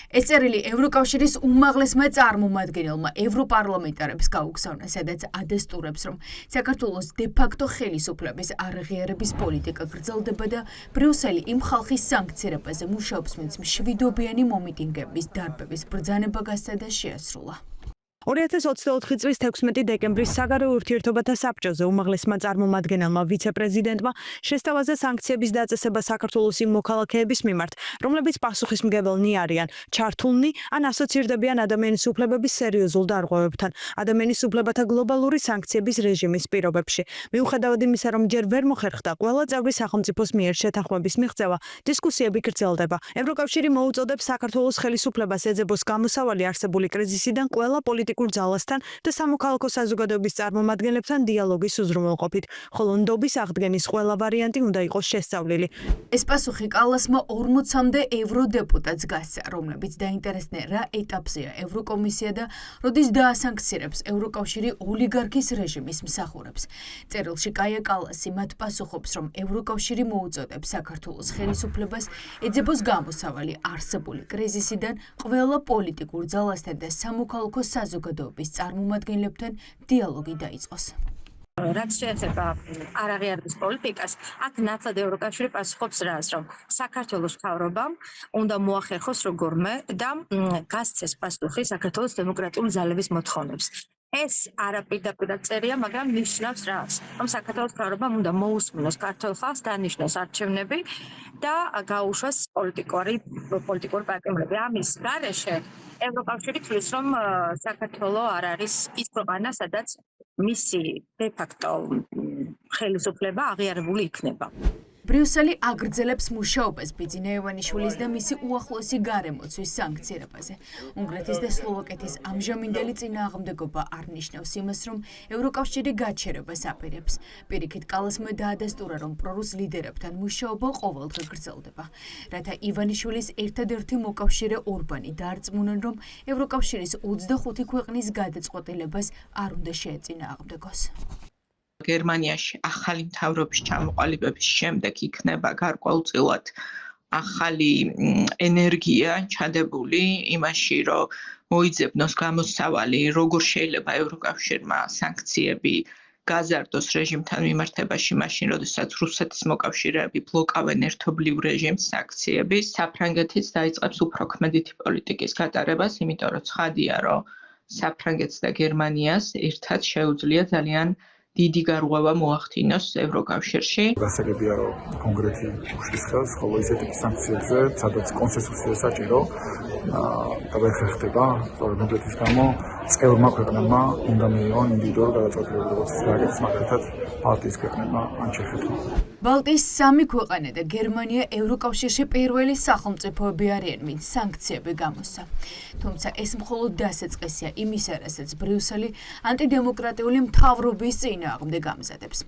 ეს წერილი ევროკავშირის უმაღლესმა წარმომადგენელმა ევროპარლამენტარებს გაუგზავნა, სადაც ადესტურებს, რომ საქართველოს დე-ფაქტო ხელისუფლების არაღიარების პოლიტიკა გრძელდება და ბრიუსელი იმ ხალხის სანქცირებაზე მუშაობს, ვინც მშვიდობიანი მომიტინგების დარბების ბრძანება გასცა და შეასრულა. 2024 წლის 16 დეკემბრის საგარეო ურთიერთობათა საბჭოზე უმაღლესმა წარმომადგენელმა ვიცე-პრეზიდენტმა შესთავაზა სანქციების დაწესება საქართველოს იმ მოქალაქეების მიმართ, რომლებიც პასუხისმგებელნი არიან, ჩართულნი ან ასოცირდებიან ადამიანის უფლებების სერიოზულ დარღვევებთან, ადამიანის უფლებათა გლობალური სანქციების რეჟიმის პირობებში. მიუხედავად იმისა, რომ ჯერ ვერ მოხერხდა ყველა წევრი სახელმწიფოს მიერ შეთანხმების მიღწევა, დისკუსიები გრძელდება. ევროკავშირი მოუწოდებს საქართველოს ხელისუფლებას ეძებოს გამოსავალი არსებული კრიზისიდან ყველა პოლიტიკურ ძალასთან და სამოქალაქო საზოგადოების წარმომადგენლებთან დიალოგის უზრუნველყოფით, ხოლო ნდობის აღდგენის ყველა ვარიანტი უნდა იყოს შესწავლილი. ეს პასუხი კალასმა 40-მდე ევროდეპუტატს გასცა, რომლებიც დაინტერესდნენ რა ეტაპზეა ევროკომისია და როდის დაასანქცირებს ევროკავშირი ოლიგარქის რეჟიმის მსახურებს. წერილში კაია კალასი მათ პასუხობს, რომ ევროკავშირი მოუწოდებს საქართველოს ხელისუფლებას ეძებოს გამოსავალი არსებული კრიზისიდან ყველა პოლიტიკურ ძალასთან და სამოქალაქო საზოგადოების წარმომადგენლებთან დიალოგი დაიწყოს. რაც შეეხება არაღიარების პოლიტიკას, აქ ნათლად ევროკავშირი პასუხობს რას, რომ საქართველოს მთავრობამ უნდა მოახერხოს როგორმე და გასცეს პასუხი საქართველოს დემოკრატიული ძალების მოთხოვნებს. ეს არაპირდაპირად წერია, მაგრამ ნიშნავს რას, რომ საქართველოს მთავრობამ უნდა მოусმინოს ქართულ ხალხს, დანიშნოს არჩევნები და გაუშვას პოლიტიკური პარტიები. ამის გარეშე ევროკავშირი თვლის, რომ საქართველო არ არის ის ქვეყანა, სადაც მისი დე-ფაქტო ხელისუფლება აღიარებული იქნება. ბრიუსელი აგრძელებს მუშაობას ბიძინა ივანიშვილის და მისი უახლოესი გარემოცვის სანქცირებაზე. უნგრეთის და სლოვაკეთის ამჟამინდელი წინააღმდეგობა არ ნიშნავს იმას, რომ ევროკავშირი გაჩერებას აპირებს. პირიქით, კალასმა დაადასტურა, რომ პრორუს ლიდერებთან მუშაობა ყოველდღე გრძელდება. რათა ივანიშვილის ერთადერთი მოკავშირე ორბანი დაარწმუნონ, რომ ევროკავშირის 25 ქვეყნის გადაწყვეტილებას არ უნდა შეეწინააღმდეგოს. გერმანიაში ახალი მთავრობის ჩამოყალიბების შემდეგ იქნება გარკვეულწილად ახალი ენერგია ჩადებული იმაში, რომ მოიძებნოს გამოსავალი, როგორ შეიძლება ევროკავშირმა სანქციები გაზარდოს რეჟიმთან მიმართებაში, მაშინ, როდესაც რუსეთის მოკავშირეები ბლოკავენ ერთობლივ რეჟიმს სანქციების, საფრანგეთიც დაიწყებს უფრო ქმედითი პოლიტიკის გატარებას, იმიტომ რომ ცხადია, რომ საფრანგეთს და გერმანიას ერთად შეუძლია ძალიან დიდი გარღვევა მოახდინოს ევროკავშირში. გასაგებია, რომ კონკრეტი უშლის ხელს, ხოლო ისეთი სანქციებზე, სადაც კონსენსუსია საჭირო, გადაიხერხდება, სწორედ მოგეთის გამო წევრმა ქვეყნებმა უნდა მიიღონ ინდივიდუალური გადაწყვეტილებები, როგორც ისრაელის, მაგალითად, ბალტიის ქვეყნებმა ან ჩეხეთმა. ბალტიის 3 ქვეყანა და გერმანია ევროკავშირში პირველი სახელმწიფოები არიან, ვინც სანქციები გამოსცა. თუმცა ეს მხოლოდ დასაწყისია იმისა, რასაც ბრიუსელი ანტიდემოკრატიული მთავრობის წინააღმდეგ ამზადებს.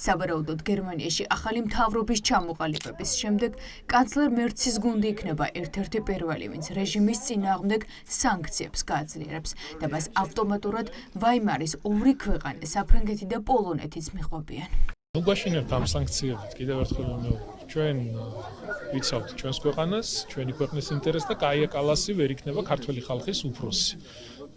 სავარაუდოდ გერმანიაში ახალი მთავრობის ჩამოყალიბების შემდეგ კანცლერ მერცის გუნდი იქნება ერთ-ერთი პირველი, ვინც რეჟიმის წინააღმდეგ სანქციებს გააძლიერებს და მას ავტომატურად ვაიმარის 2 ქვეყანა, საფრანგეთი და პოლონეთიც მიჰყვებიან. უგვაშინებთ ამ სანქციებით კიდევ ერთხელ ჩვენ ვიცავთ ჩვენს ქვეყანას, ჩვენი ქვეყნის ინტერესს და კაია კალასი ვერ იქნება ქართველი ხალხის უფროსი.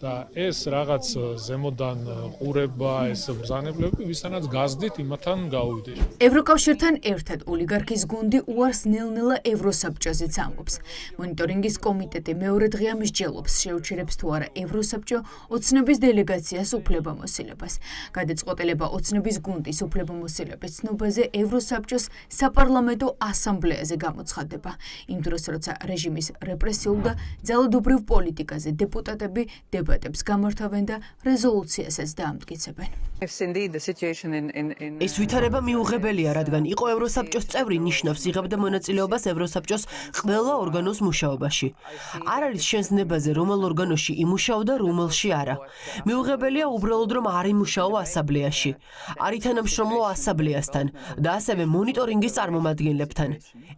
და ეს რაღაც ზემოდან ყურება, ეს ბრძანებლები ვისთანაც გაზდით იმათთან გაუვიდეს. ევროკავშირთან ერთად ოლიგარქის გუნდი უარს ნელ-ნელა ევროსაბჭოზეც ამბობს. მონიტორინგის კომიტეტი მეორე დღეა მსჯელობს, შეუჩერებს თუ არა ევროსაბჭო ოცნების დელეგაციას უფლებამოსილებას. გადაწყვეტილება ოცნების გუნდის უფლებამოსილების ცნობაზე ევროსაბჭოს საპარლამენტო ასამბლეაზე გამოცხადდება. იმ დროს, როცა რეჟიმის რეპრესიულ და ძალადობრივ პოლიტიკაზე დეპუტატები დებატებს გამართავენ და რეზოლუციასაც დაამტკიცებენ. ეს ვითარება მიუღებელია, რადგან იყო ევროსაბჭოს წევრი, ნიშნავს იღებდა მონაწილეობას ევროსაბჭოს ყველა ორგანოს მუშაობაში. არ არის შენს ნებაზე, რომელ ორგანოში იმუშაო და რომელში არა. მიუღებელია უბრალოდ რომ არ იმუშაო ასამბლეაში. არ ითანამშრომლო ასამბლეასთან და ასევე მონიტორინგის წარმომადგენლებთან.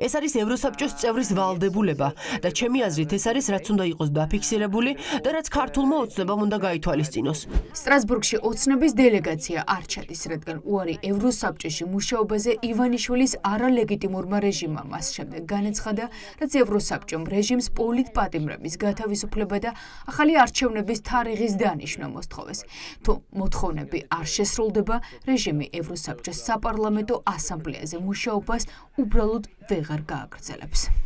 ეს არის ევროსაბჭოს წევრის ვალდებულება და ჩემი აზრით ეს არის რაც უნდა იყოს დაფიქსირებული და რაც ქართულმა ოცნებამ უნდა გაითვალისწინოს. სტრასბურგში ოცნების დელეგაცია არ ჩადის, რადგან უარი ევროსაბჭოში მუშაობაზე ივანიშვილის არალეგიტიმურმა რეჟიმმა მას შემდეგ განაცხადა, რაც ევროსაბჭომ რეჟიმს პოლიტპატიმრების გათავისუფლება და ახალი არჩევნების თარიღის დანიშვნა მოსთხოვეს. თუ მოთხოვნები არ შესრულდება, რეჟიმი ევროსაბჭოს საპარლამენტო ასამბლეაზე მუშაობას უბრალოდ ვეღარ გააგრძელებს.